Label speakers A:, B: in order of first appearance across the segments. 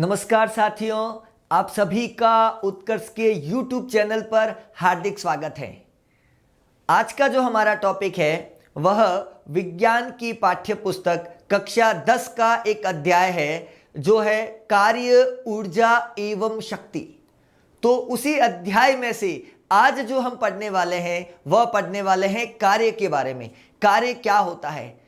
A: नमस्कार साथियों, आप सभी का उत्कर्ष के YouTube चैनल पर हार्दिक स्वागत है। आज का जो हमारा टॉपिक है वह विज्ञान की पाठ्य पुस्तक कक्षा 10 का एक अध्याय है जो है कार्य, ऊर्जा एवं शक्ति। तो उसी अध्याय में से आज जो हम पढ़ने वाले हैं वह पढ़ने वाले हैं कार्य के बारे में। कार्य क्या होता है?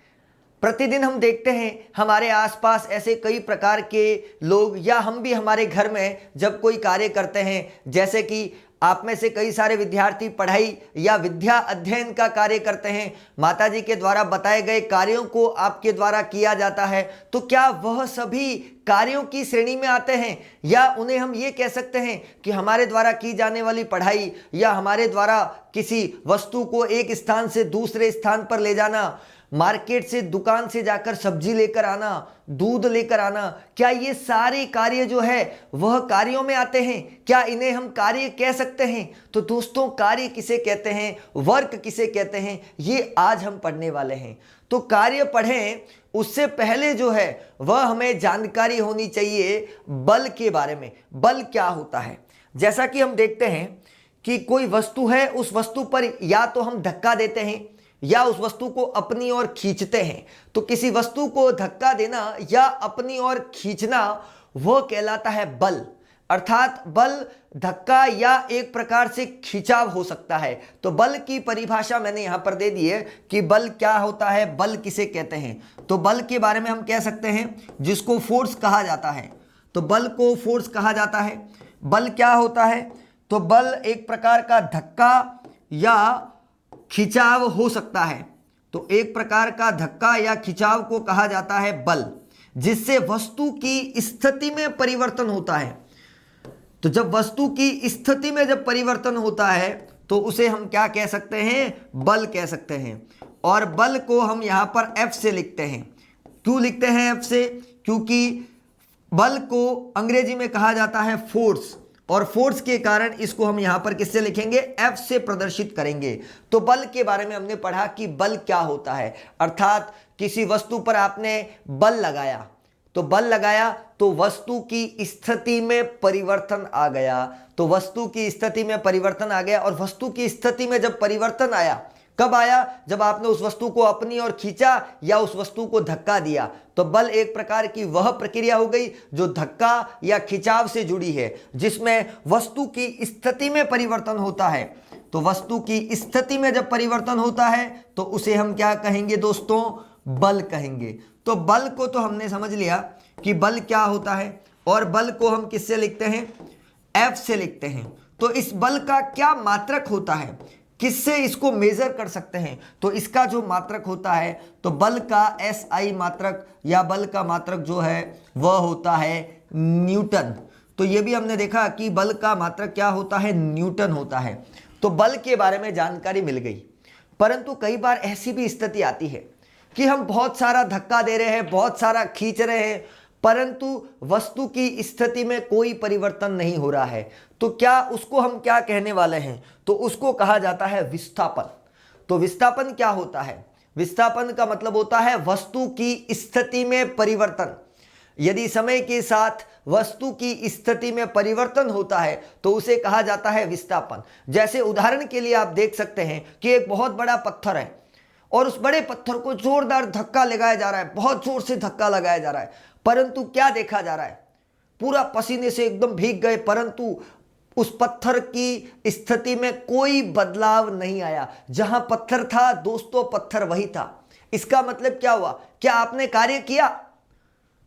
A: प्रतिदिन हम देखते हैं हमारे आसपास ऐसे कई प्रकार के लोग, या हम भी हमारे घर में जब कोई कार्य करते हैं, जैसे कि आप में से कई सारे विद्यार्थी पढ़ाई या विद्या अध्ययन का कार्य करते हैं, माताजी के द्वारा बताए गए कार्यों को आपके द्वारा किया जाता है, तो क्या वह सभी कार्यों की श्रेणी में आते हैं, या उन्हें हम ये कह सकते हैं कि हमारे द्वारा की जाने वाली पढ़ाई या हमारे द्वारा किसी वस्तु को एक स्थान से दूसरे स्थान पर ले जाना, मार्केट से दुकान से जाकर सब्जी लेकर आना, दूध लेकर आना, क्या ये सारे कार्य जो है वह कार्यों में आते हैं? क्या इन्हें हम कार्य कह सकते हैं? तो दोस्तों, कार्य किसे कहते हैं, वर्क किसे कहते हैं, ये आज हम पढ़ने वाले हैं। तो कार्य पढ़ें उससे पहले जो है वह हमें जानकारी होनी चाहिए बल के बारे में। बल क्या होता है? जैसा कि हम देखते हैं कि कोई वस्तु है, उस वस्तु पर या तो हम धक्का देते हैं या उस वस्तु को अपनी ओर खींचते हैं। तो किसी वस्तु को धक्का देना या अपनी ओर खींचना वह कहलाता है बल। अर्थात बल धक्का या एक प्रकार से खिंचाव हो सकता है। तो बल की परिभाषा मैंने यहां पर दे दी है कि बल क्या होता है, बल किसे कहते हैं। तो बल के बारे में हम कह सकते हैं जिसको फोर्स कहा जाता है। तो बल को फोर्स कहा जाता है। बल क्या होता है? तो बल एक प्रकार का धक्का या खिंचाव हो सकता है। तो एक प्रकार का धक्का या खिंचाव को कहा जाता है बल, जिससे वस्तु की स्थिति में परिवर्तन होता है। तो जब वस्तु की स्थिति में जब परिवर्तन होता है तो उसे हम क्या कह सकते हैं? बल कह सकते हैं। और बल को हम यहां पर F से लिखते हैं। क्यों लिखते हैं F से? क्योंकि बल को अंग्रेजी में कहा जाता है फोर्स, और फोर्स के कारण इसको हम यहां पर किससे लिखेंगे? F से प्रदर्शित करेंगे। तो बल के बारे में हमने पढ़ा कि बल क्या होता है, अर्थात किसी वस्तु पर आपने बल लगाया, तो बल लगाया तो वस्तु की स्थिति में परिवर्तन आ गया। तो वस्तु की स्थिति में परिवर्तन आ गया, और वस्तु की स्थिति में जब परिवर्तन आया, कब आया? जब आपने उस वस्तु को अपनी ओर खींचा या उस वस्तु को धक्का दिया। तो बल एक प्रकार की वह प्रक्रिया हो गई जो धक्का या खिंचाव से जुड़ी है, जिसमें वस्तु की स्थिति में परिवर्तन होता है। तो वस्तु की स्थिति में जब परिवर्तन होता है तो उसे हम क्या कहेंगे दोस्तों? बल कहेंगे। तो बल को तो हमने समझ लिया कि बल क्या होता है, और बल को हम किससे लिखते हैं? F से लिखते हैं। तो इस बल का क्या मात्रक होता है, किससे इसको मेजर कर सकते हैं? तो इसका जो मात्रक होता है, तो बल का SI मात्रक या बल का मात्रक जो है वह होता है न्यूटन। तो ये भी हमने देखा कि बल का मात्रक क्या होता है? न्यूटन होता है। तो बल के बारे में जानकारी मिल गई। परंतु कई बार ऐसी भी स्थिति आती है कि हम बहुत सारा धक्का दे रहे हैं, बहुत सारा खींच रहे हैं, परंतु वस्तु की स्थिति में कोई परिवर्तन नहीं हो रहा है। तो क्या उसको हम क्या कहने वाले हैं? तो उसको कहा जाता है विस्थापन। तो विस्थापन क्या होता है? विस्थापन का मतलब होता है वस्तु की स्थिति में परिवर्तन। यदि समय के साथ वस्तु की स्थिति में परिवर्तन होता है तो उसे कहा जाता है विस्थापन। जैसे उदाहरण के लिए आप देख सकते हैं कि एक बहुत बड़ा पत्थर है, और उस बड़े पत्थर को जोरदार धक्का लगाया जा रहा है, बहुत जोर से धक्का लगाया जा रहा है, परंतु क्या देखा जा रहा है? पूरा पसीने से एकदम भीग गए, परंतु उस पत्थर की स्थिति में कोई बदलाव नहीं आया। जहां पत्थर था दोस्तों, पत्थर वही था। इसका मतलब क्या हुआ? क्या आपने कार्य किया?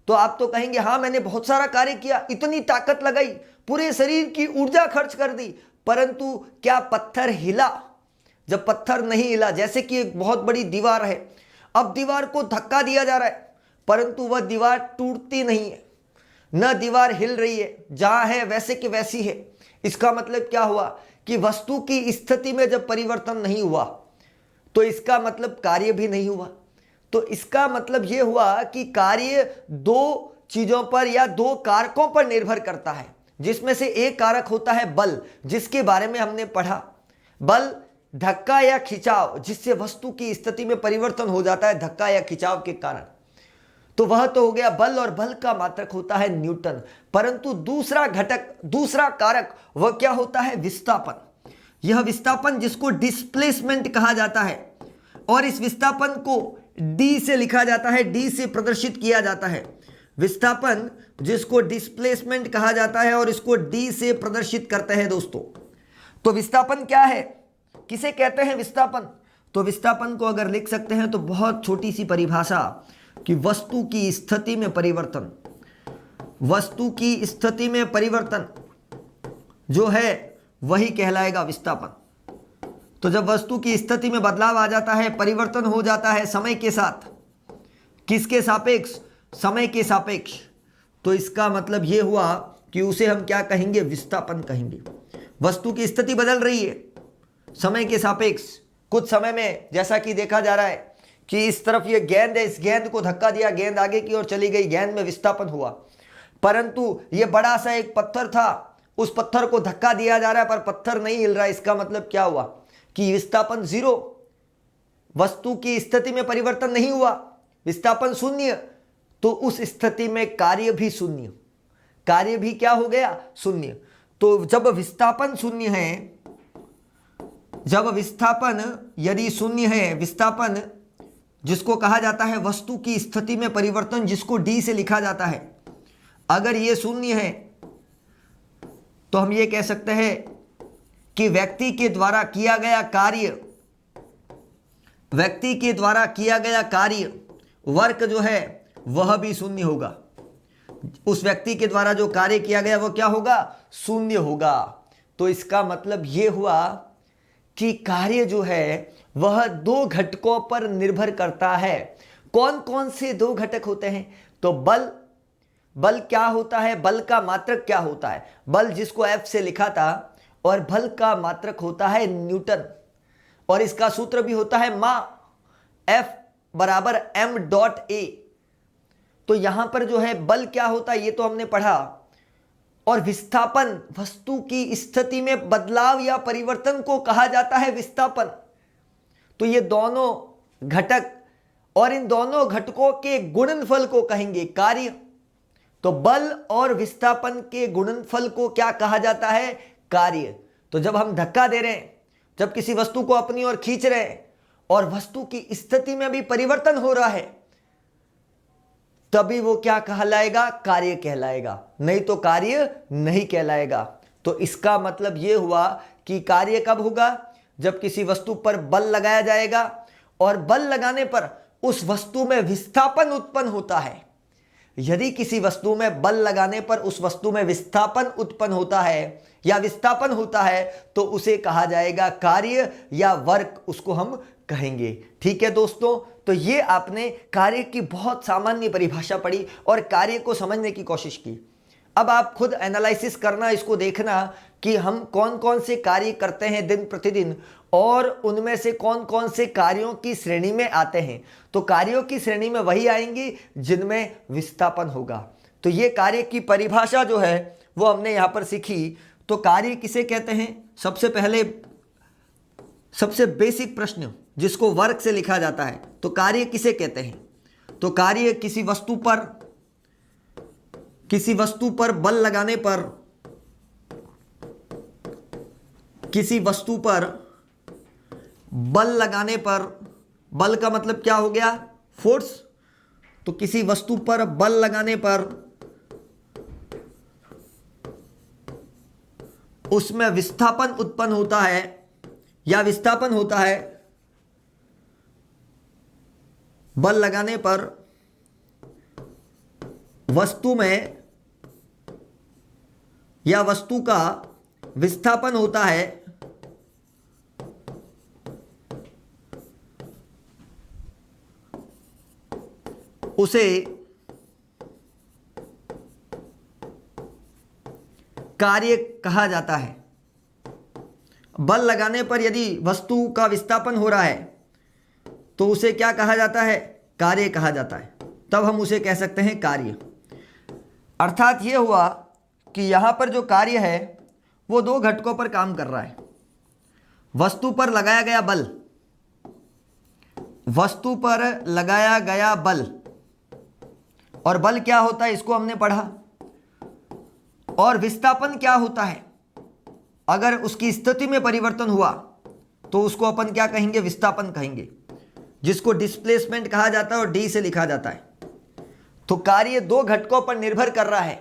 A: तो आप तो कहेंगे हाँ, मैंने बहुत सारा कार्य किया, इतनी ताकत लगाई, पूरे शरीर की ऊर्जा खर्च कर दी, परंतु क्या पत्थर हिला? जब पत्थर नहीं हिला, जैसे कि एक बहुत बड़ी दीवार है, अब दीवार को धक्का दिया जा रहा है, परंतु वह दीवार टूटती नहीं है, न दीवार हिल रही है, जहां है वैसे की वैसी है। इसका मतलब क्या हुआ? कि वस्तु की स्थिति में जब परिवर्तन नहीं हुआ तो इसका मतलब कार्य भी नहीं हुआ। तो इसका मतलब यह हुआ कि कार्य दो चीजों पर या दो कारकों पर निर्भर करता है, जिसमें से एक कारक होता है बल, जिसके बारे में हमने पढ़ा। बल धक्का या खिंचाव, जिससे वस्तु की स्थिति में परिवर्तन हो जाता है धक्का या खिंचाव के कारण। तो वह तो हो गया बल, और बल का मात्रक होता है न्यूटन। परंतु दूसरा घटक, दूसरा कारक वह क्या होता है? विस्थापन। यह विस्थापन जिसको डिस्प्लेसमेंट कहा जाता है, और इस विस्थापन को डी से लिखा जाता है, डी से प्रदर्शित किया जाता है। विस्थापन जिसको डिस्प्लेसमेंट कहा जाता है और इसको डी से प्रदर्शित करते हैं दोस्तों। तो विस्थापन क्या है, किसे कहते हैं विस्थापन? तो विस्थापन को अगर लिख सकते हैं तो बहुत छोटी सी परिभाषा कि वस्तु की स्थिति में परिवर्तन, वस्तु की स्थिति में परिवर्तन जो है वही कहलाएगा विस्थापन। तो जब वस्तु की स्थिति में बदलाव आ जाता है, परिवर्तन हो जाता है समय के साथ, किसके सापेक्ष? समय के सापेक्ष, तो इसका मतलब यह हुआ कि उसे हम क्या कहेंगे? विस्थापन कहेंगे। वस्तु की स्थिति बदल रही है समय के सापेक्ष। कुछ समय में जैसा कि देखा जा रहा है कि इस तरफ ये गेंद है, इस गेंद को धक्का दिया, गेंद आगे की ओर चली गई, गेंद में विस्थापन हुआ। परंतु ये बड़ा सा एक पत्थर था, उस पत्थर को धक्का दिया जा रहा है पर पत्थर नहीं हिल रहा है। इसका मतलब क्या हुआ कि विस्थापन जीरो, वस्तु की स्थिति में परिवर्तन नहीं हुआ, विस्थापन शून्य। तो उस स्थिति में कार्य भी शून्य, कार्य भी क्या हो गया? शून्य। तो जब विस्थापन शून्य है, जब विस्थापन यदि शून्य है, विस्थापन जिसको कहा जाता है वस्तु की स्थिति में परिवर्तन, जिसको डी से लिखा जाता है, अगर ये शून्य है तो हम ये कह सकते हैं कि व्यक्ति के द्वारा किया गया कार्य, व्यक्ति के द्वारा किया गया कार्य, वर्क जो है वह भी शून्य होगा। उस व्यक्ति के द्वारा जो कार्य किया गया वो क्या होगा? शून्य होगा। तो इसका मतलब यह हुआ कि कार्य जो है वह दो घटकों पर निर्भर करता है। कौन कौन से दो घटक होते हैं? तो बल, बल क्या होता है? बल का मात्रक क्या होता है? बल जिसको एफ से लिखा था, और बल का मात्रक होता है न्यूटन, और इसका सूत्र भी होता है मा, एफ बराबर एम डॉट ए। तो यहां पर जो है बल क्या होता है ये तो हमने पढ़ा, और विस्थापन वस्तु की स्थिति में बदलाव या परिवर्तन को कहा जाता है विस्थापन। तो ये दोनों घटक और इन दोनों घटकों के गुणनफल को कहेंगे कार्य। तो बल और विस्थापन के गुणनफल को क्या कहा जाता है? कार्य। तो जब हम धक्का दे रहे हैं, जब किसी वस्तु को अपनी ओर खींच रहे हैं और वस्तु की स्थिति में भी परिवर्तन हो रहा है, तभी वो क्या कहलाएगा? कार्य कहलाएगा, नहीं तो कार्य नहीं कहलाएगा। तो इसका मतलब यह हुआ कि कार्य कब होगा? जब किसी वस्तु पर बल लगाया जाएगा और बल लगाने पर उस वस्तु में विस्थापन उत्पन्न होता है। यदि किसी वस्तु में बल लगाने पर उस वस्तु में विस्थापन उत्पन्न होता है या विस्थापन होता है, तो उसे कहा जाएगा कार्य या वर्क, उसको हम कहेंगे। ठीक है दोस्तों, तो ये आपने कार्य की बहुत सामान्य परिभाषा पढ़ी और कार्य को समझने की कोशिश की। अब आप खुद एनालिसिस करना, इसको देखना कि हम कौन कौन से कार्य करते हैं दिन प्रतिदिन, और उनमें से कौन कौन से कार्यों की श्रेणी में आते हैं। तो कार्यों की श्रेणी में वही आएंगी जिनमें विस्थापन होगा। तो ये कार्य की परिभाषा जो है वो हमने यहाँ पर सीखी। तो कार्य किसे कहते हैं? सबसे पहले सबसे बेसिक प्रश्न जिसको वर्क से लिखा जाता है, तो कार्य किसे कहते हैं? तो कार्य किसी वस्तु पर बल लगाने पर, किसी वस्तु पर बल लगाने पर, बल का मतलब क्या हो गया? फोर्स। तो किसी वस्तु पर बल लगाने पर उसमें विस्थापन उत्पन्न होता है या विस्थापन होता है। बल लगाने पर वस्तु में या वस्तु का विस्थापन होता है, उसे कार्य कहा जाता है। बल लगाने पर यदि वस्तु का विस्थापन हो रहा है तो उसे क्या कहा जाता है? कार्य कहा जाता है। तब हम उसे कह सकते हैं कार्य। अर्थात यह हुआ कि यहां पर जो कार्य है वो दो घटकों पर काम कर रहा है। वस्तु पर लगाया गया बल, वस्तु पर लगाया गया बल और बल क्या होता है इसको हमने पढ़ा। और विस्थापन क्या होता है, अगर उसकी स्थिति में परिवर्तन हुआ तो उसको अपन क्या कहेंगे, विस्थापन कहेंगे, जिसको डिस्प्लेसमेंट कहा जाता है और डी से लिखा जाता है। तो कार्य दो घटकों पर निर्भर कर रहा है।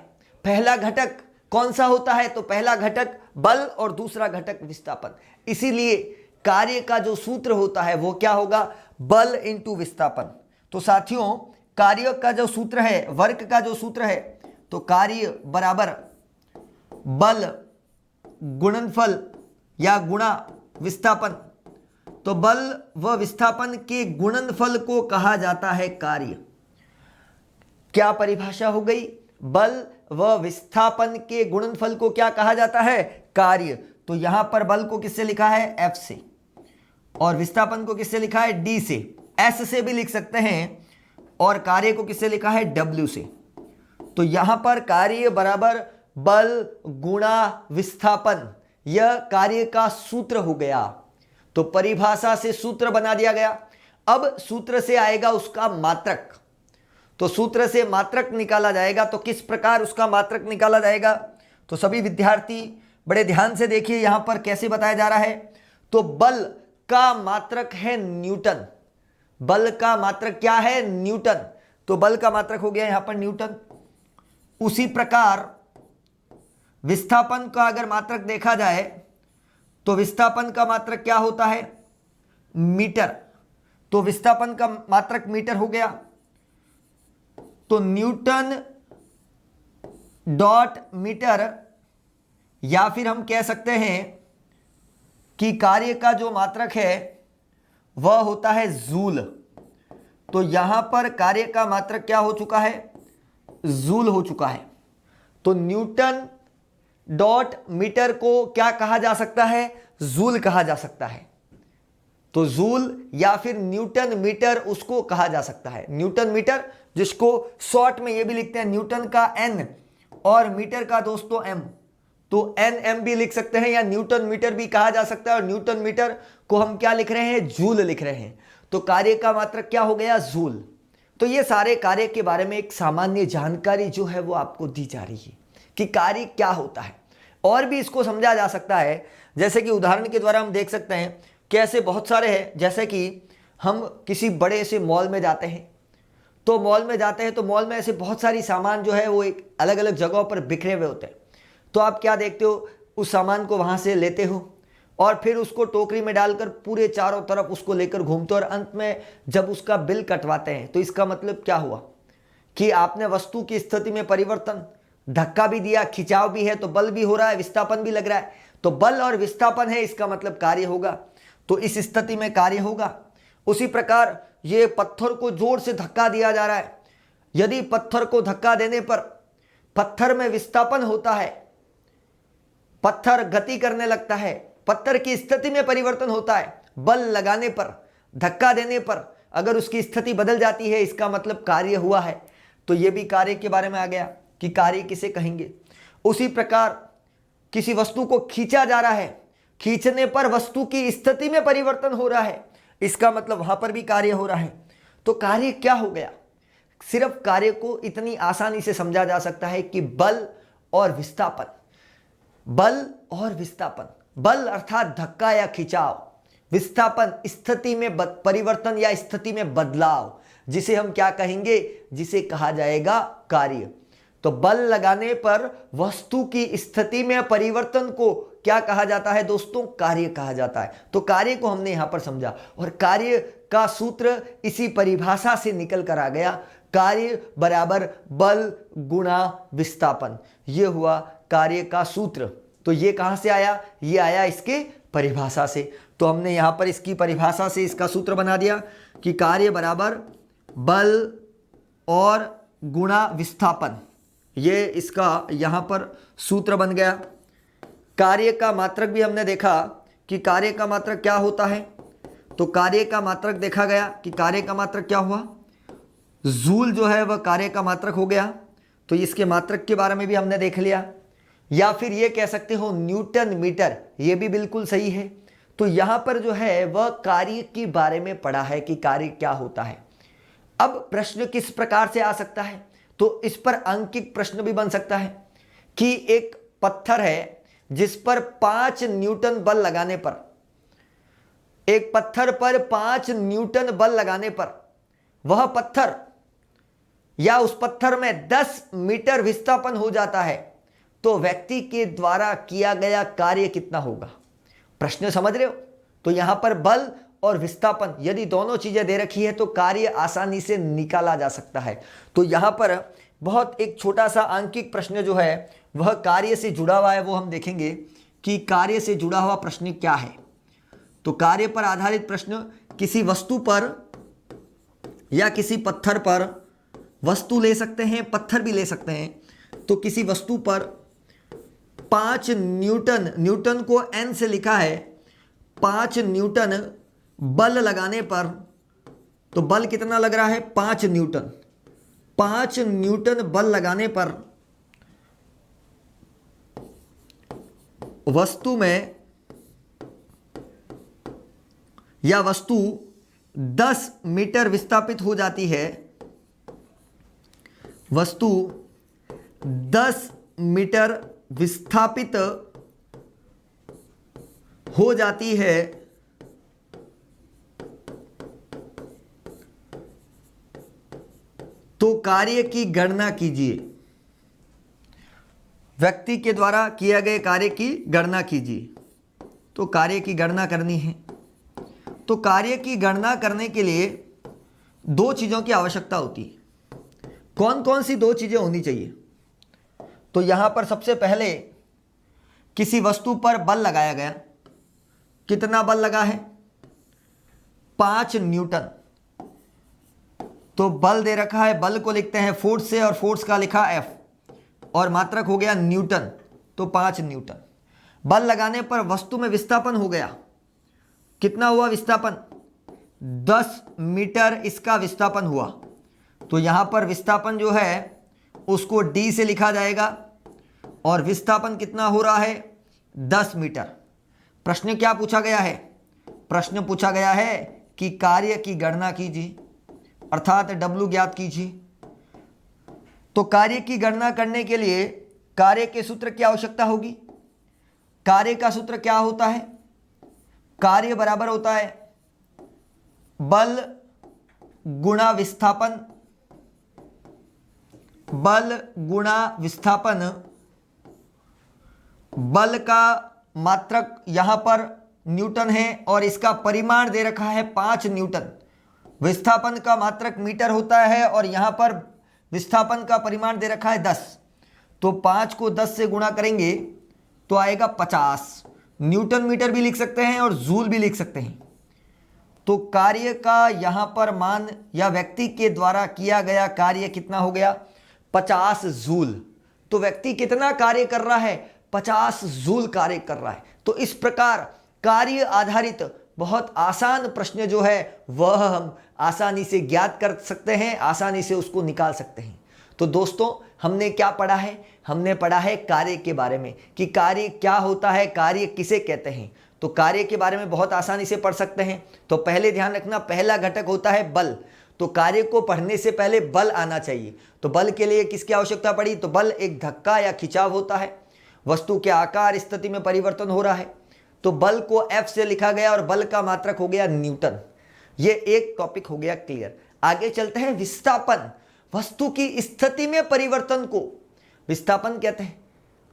A: पहला घटक कौन सा होता है, तो पहला घटक बल और दूसरा घटक विस्थापन। इसीलिए कार्य का जो सूत्र होता है वो क्या होगा, बल इंटू विस्थापन। तो साथियों कार्य का जो सूत्र है, वर्क का जो सूत्र है, तो कार्य बराबर बल गुणनफल या गुणा विस्थापन। तो बल व विस्थापन के गुणनफल को कहा जाता है कार्य। क्या परिभाषा हो गई, बल व विस्थापन के गुणनफल को क्या कहा जाता है, कार्य। तो यहां पर बल को किससे लिखा है, एफ से, और विस्थापन को किससे लिखा है, डी से। एस से भी लिख सकते हैं, और कार्य को किससे लिखा है, डब्ल्यू से। तो यहां पर कार्य बराबर बल गुणा विस्थापन, यह कार्य का सूत्र हो गया। तो परिभाषा से सूत्र बना दिया गया। अब सूत्र से आएगा उसका मात्रक। तो सूत्र से मात्रक निकाला जाएगा। तो किस प्रकार उसका मात्रक निकाला जाएगा, तो सभी विद्यार्थी बड़े ध्यान से देखिए यहां पर कैसे बताया जा रहा है। तो बल का मात्रक है न्यूटन। बल का मात्रक क्या है, न्यूटन। तो बल का मात्रक हो गया यहां पर न्यूटन। उसी प्रकार विस्थापन का अगर मात्रक देखा जाए तो विस्थापन का मात्रक क्या होता है, मीटर। तो विस्थापन का मात्रक मीटर हो गया। तो न्यूटन डॉट मीटर, या फिर हम कह सकते हैं कि कार्य का जो मात्रक है वह होता है जूल। तो यहां पर कार्य का मात्रक क्या हो चुका है, जूल हो चुका है। तो न्यूटन डॉट मीटर को क्या कहा जा सकता है, जूल कहा जा सकता है। तो जूल या फिर न्यूटन मीटर उसको कहा जा सकता है। न्यूटन मीटर, जिसको शॉर्ट में ये भी लिखते हैं न्यूटन का एन और मीटर का दोस्तों एम। तो एन एम भी लिख सकते हैं या न्यूटन मीटर भी कहा जा सकता है। और न्यूटन मीटर को हम क्या लिख रहे हैं, जूल लिख रहे हैं। तो कार्य का मात्रक क्या हो गया, जूल। तो ये सारे कार्य के बारे में एक सामान्य जानकारी जो है वो आपको दी जा रही है कि कार्य क्या होता है। और भी इसको समझा जा सकता है, जैसे कि उदाहरण के द्वारा हम देख सकते हैं कि ऐसे बहुत सारे हैं। जैसे कि हम किसी बड़े से मॉल में जाते हैं, तो मॉल में जाते हैं तो मॉल में ऐसे बहुत सारी सामान जो है वो एक अलग अलग जगहों पर बिखरे हुए होते हैं। तो आप क्या देखते हो, उस सामान को वहाँ से लेते हो और फिर उसको टोकरी में डालकर पूरे चारों तरफ उसको लेकर घूमते हो, और अंत में जब उसका बिल कटवाते हैं तो इसका मतलब क्या हुआ कि आपने वस्तु की स्थिति में परिवर्तन, धक्का भी दिया, खिंचाव भी है, तो बल भी हो रहा है, विस्थापन भी लग रहा है। तो बल और विस्थापन है, इसका मतलब कार्य होगा। तो इस स्थिति में कार्य होगा। उसी प्रकार ये पत्थर को जोर से धक्का दिया जा रहा है। यदि पत्थर को धक्का देने पर पत्थर में विस्थापन होता है, पत्थर गति करने लगता है, पत्थर की स्थिति में परिवर्तन होता है। बल लगाने पर, धक्का देने पर अगर उसकी स्थिति बदल जाती है, इसका मतलब कार्य हुआ है। तो यह भी कार्य के बारे में आ गया कि कार्य किसे कहेंगे। उसी प्रकार किसी वस्तु को खींचा जा रहा है, खींचने पर वस्तु की स्थिति में परिवर्तन हो रहा है, इसका मतलब वहां पर भी कार्य हो रहा है। तो कार्य क्या हो गया, सिर्फ कार्य को इतनी आसानी से समझा जा सकता है कि बल और विस्थापन। बल और विस्थापन, बल अर्थात धक्का या खिंचाव, विस्थापन स्थिति में परिवर्तन या स्थिति में बदलाव, जिसे हम क्या कहेंगे, जिसे कहा जाएगा कार्य। तो बल लगाने पर वस्तु की स्थिति में परिवर्तन को क्या कहा जाता है दोस्तों, कार्य कहा जाता है। तो कार्य को हमने यहां पर समझा, और कार्य का सूत्र इसी परिभाषा से निकल कर आ गया, कार्य बराबर बल गुणा विस्थापन। यह हुआ कार्य का सूत्र। तो ये कहां से आया, ये आया इसके परिभाषा से। तो हमने यहां पर इसकी परिभाषा से इसका सूत्र बना दिया कि कार्य बराबर बल और गुणा विस्थापन, ये इसका यहां पर सूत्र बन गया। कार्य का मात्रक भी हमने देखा कि कार्य का मात्रक क्या होता है। तो कार्य का मात्रक देखा गया कि कार्य का मात्रक क्या हुआ, जूल जो है वह कार्य का मात्रक हो गया। तो इसके मात्रक के बारे में भी हमने देख लिया, या फिर ये कह सकते हो न्यूटन मीटर, ये भी बिल्कुल सही है। तो यहां पर जो है वह कार्य के बारे में पढ़ा है कि कार्य क्या होता है। अब प्रश्न किस प्रकार से आ सकता है, तो इस पर अंकित प्रश्न भी बन सकता है कि एक पत्थर है जिस पर 5 न्यूटन बल लगाने पर, एक पत्थर पर 5 न्यूटन बल लगाने पर वह पत्थर या उस पत्थर में 10 मीटर विस्थापन हो जाता है, तो व्यक्ति के द्वारा किया गया कार्य कितना होगा। प्रश्न समझ रहे हो। तो यहां पर बल और विस्थापन यदि दोनों चीजें दे रखी है तो कार्य आसानी से निकाला जा सकता है। तो यहां पर बहुत एक छोटा सा आंकिक प्रश्न जो है वह कार्य से जुड़ा हुआ है, वो हम देखेंगे कि कार्य से जुड़ा हुआ प्रश्न क्या है। तो कार्य पर आधारित प्रश्न किसी वस्तु पर या किसी पत्थर पर, वस्तु ले सकते हैं पत्थर भी ले सकते हैं, तो किसी वस्तु पर 5 न्यूटन, न्यूटन को n से लिखा है, 5 न्यूटन बल लगाने पर, तो बल कितना लग रहा है 5 न्यूटन, 5 न्यूटन बल लगाने पर वस्तु में या वस्तु 10 मीटर विस्थापित हो जाती है, वस्तु 10 मीटर विस्थापित हो जाती है, तो कार्य की गणना कीजिए। व्यक्ति के द्वारा किए गए कार्य की गणना कीजिए। तो कार्य की गणना करनी है, तो कार्य की गणना करने के लिए 2 चीज़ों की आवश्यकता होती है। कौन कौन सी 2 चीज़ें होनी चाहिए। तो यहां पर सबसे पहले किसी वस्तु पर बल लगाया गया, कितना बल लगा है 5 न्यूटन, तो बल दे रखा है, बल को लिखते हैं फोर्स से और फोर्स का लिखा F और मात्रक हो गया न्यूटन, तो 5 न्यूटन। बल लगाने पर वस्तु में विस्थापन हो गया, कितना हुआ विस्थापन 10 मीटर इसका विस्थापन हुआ। तो यहां पर विस्थापन जो है उसको D से लिखा जाएगा और विस्थापन कितना हो रहा है 10 मीटर। प्रश्न क्या पूछा गया है, प्रश्न पूछा गया है कि कार्य की गणना कीजिए, अर्थात W ज्ञात कीजिए। तो कार्य की गणना करने के लिए कार्य के सूत्र की आवश्यकता होगी। कार्य का सूत्र क्या होता है, कार्य बराबर होता है बल गुणा विस्थापन, बल गुणा विस्थापन। बल का मात्रक यहां पर न्यूटन है और इसका परिमाण दे रखा है 5 न्यूटन। विस्थापन का मात्रक मीटर होता है और यहां पर विस्थापन का परिमाण दे रखा है 10। तो 5 को 10 से गुणा करेंगे तो आएगा 50। न्यूटन मीटर भी लिख सकते हैं और जूल भी लिख सकते हैं। तो कार्य का यहां पर मान या व्यक्ति के द्वारा किया गया कार्य कितना हो गया 50 जूल। तो व्यक्ति कितना कार्य कर रहा है 50 जूल कार्य कर रहा है। तो इस प्रकार कार्य आधारित बहुत आसान प्रश्न जो है वह हम आसानी से ज्ञात कर सकते हैं, आसानी से उसको निकाल सकते हैं। तो दोस्तों हमने क्या पढ़ा है, हमने पढ़ा है कार्य के बारे में कि कार्य क्या होता है, कार्य किसे कहते हैं। तो कार्य के बारे में बहुत आसानी से पढ़ सकते हैं। तो पहले ध्यान रखना, पहला घटक होता है बल। तो कार्य को पढ़ने से पहले बल आना चाहिए। तो बल के लिए किसकी आवश्यकता पड़ी, तो बल एक धक्का या खिंचाव होता है, वस्तु के आकार स्थिति में परिवर्तन हो रहा है। तो बल को F से लिखा गया और बल का मात्रक हो गया न्यूटन। ये एक टॉपिक हो गया क्लियर। आगे चलते हैं विस्थापन। वस्तु की स्थिति में परिवर्तन को विस्थापन कहते हैं,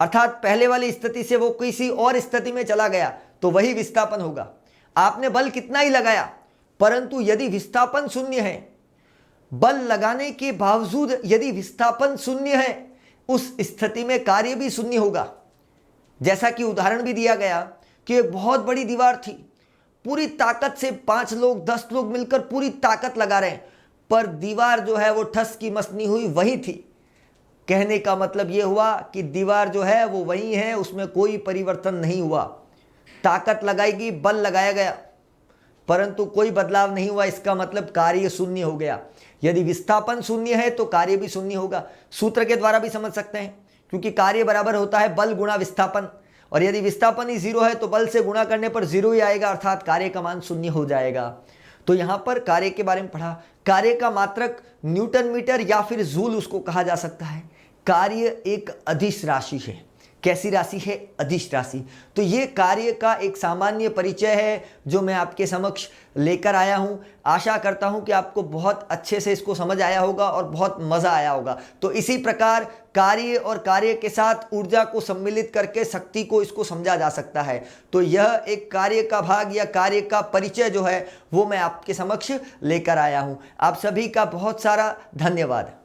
A: अर्थात पहले वाली स्थिति से वो किसी और स्थिति में चला गया तो वही विस्थापन होगा। आपने बल कितना ही लगाया परंतु यदि विस्थापन शून्य है, बल लगाने के बावजूद यदि विस्थापन शून्य है, उस स्थिति में कार्य भी शून्य होगा। जैसा कि उदाहरण भी दिया गया कि एक बहुत बड़ी दीवार थी, पूरी ताकत से 5 लोग 10 लोग मिलकर पूरी ताकत लगा रहे हैं, पर दीवार जो है वो ठस की मस नहीं हुई, वही थी। कहने का मतलब ये हुआ कि दीवार जो है वो वही है, उसमें कोई परिवर्तन नहीं हुआ। ताकत लगाएगी, बल लगाया गया परंतु कोई बदलाव नहीं हुआ, इसका मतलब कार्य शून्य हो गया। यदि विस्थापन शून्य है तो कार्य भी शून्य होगा। सूत्र के द्वारा भी समझ सकते हैं, क्योंकि कार्य बराबर होता है बल गुणा विस्थापन, और यदि विस्थापन ही 0 है तो बल से गुणा करने पर 0 ही आएगा, अर्थात कार्य का मान शून्य हो जाएगा। तो यहां पर कार्य के बारे में पढ़ा। कार्य का मात्रक न्यूटन मीटर या फिर जूल उसको कहा जा सकता है। कार्य एक अदिश राशि है। कैसी राशि है? अदिश राशि। तो ये कार्य का एक सामान्य परिचय है जो मैं आपके समक्ष लेकर आया हूं। आशा करता हूं कि आपको बहुत अच्छे से इसको समझ आया होगा और बहुत मजा आया होगा। तो इसी प्रकार कार्य और कार्य के साथ ऊर्जा को सम्मिलित करके शक्ति को इसको समझा जा सकता है। तो यह एक कार्य का भाग या कार्य का परिचय जो है वो मैं आपके समक्ष लेकर आया हूं। आप सभी का बहुत सारा धन्यवाद।